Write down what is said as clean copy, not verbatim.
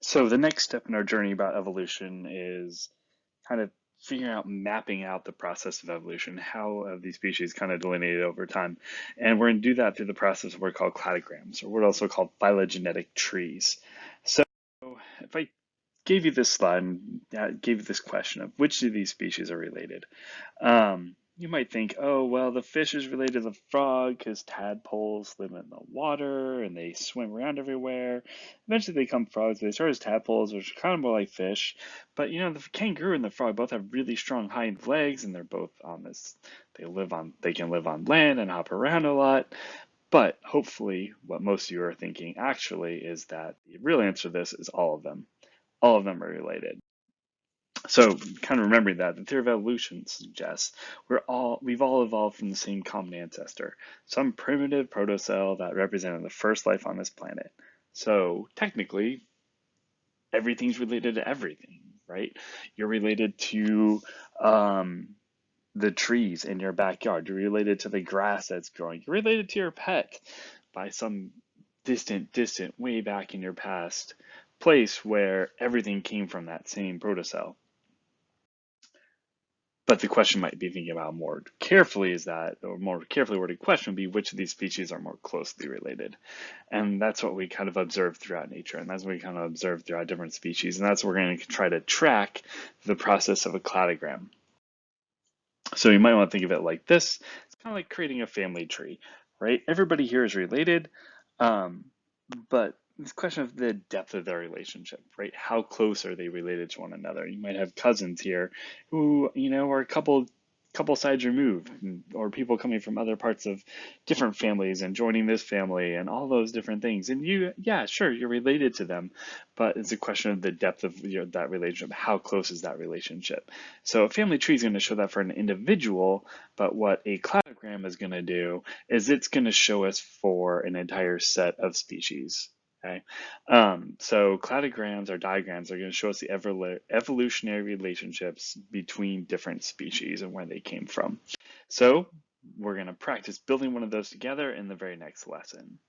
So the next step in our journey about evolution is kind of figuring out, mapping out the process of evolution. How have these species kind of delineated over time? And we're going to do that through the process of what are called cladograms, or what are also called phylogenetic trees. So if I gave you this slide and gave you this question of which of these species are related, you might think, oh, well, the fish is related to the frog because tadpoles live in the water and they swim around everywhere. Eventually they become frogs, but they start as tadpoles, which are kind of more like fish. But the kangaroo and the frog both have really strong hind legs, and they're both on this. They can live on land and hop around a lot. But hopefully, what most of you are thinking actually is that the real answer to this is all of them. All of them are related. So kind of remembering that the theory of evolution suggests we've all evolved from the same common ancestor, some primitive protocell that represented the first life on this planet. So technically, everything's related to everything, right? You're related to the trees in your backyard. You're related to the grass that's growing. You're related to your pet by some distant, way back in your past place where everything came from that same protocell. But the question might be thinking about more carefully is that, or more carefully worded question would be, which of these species are more closely related? And that's what we kind of observe throughout nature. And that's what we kind of observe throughout different species. And that's what we're going to try to track the process of a cladogram. So you might want to think of it like this. It's kind of like creating a family tree, right? Everybody here is related, but it's a question of the depth of their relationship, right? How close are they related to one another? You might have cousins here who, are a couple sides removed, or people coming from other parts of different families and joining this family and all those different things. And yeah, sure, you're related to them, but it's a question of the depth of that relationship. How close is that relationship? So a family tree is going to show that for an individual, but what a cladogram is going to do is it's going to show us for an entire set of species. Okay, so cladograms or diagrams are going to show us the evolutionary relationships between different species and where they came from. So we're going to practice building one of those together in the very next lesson.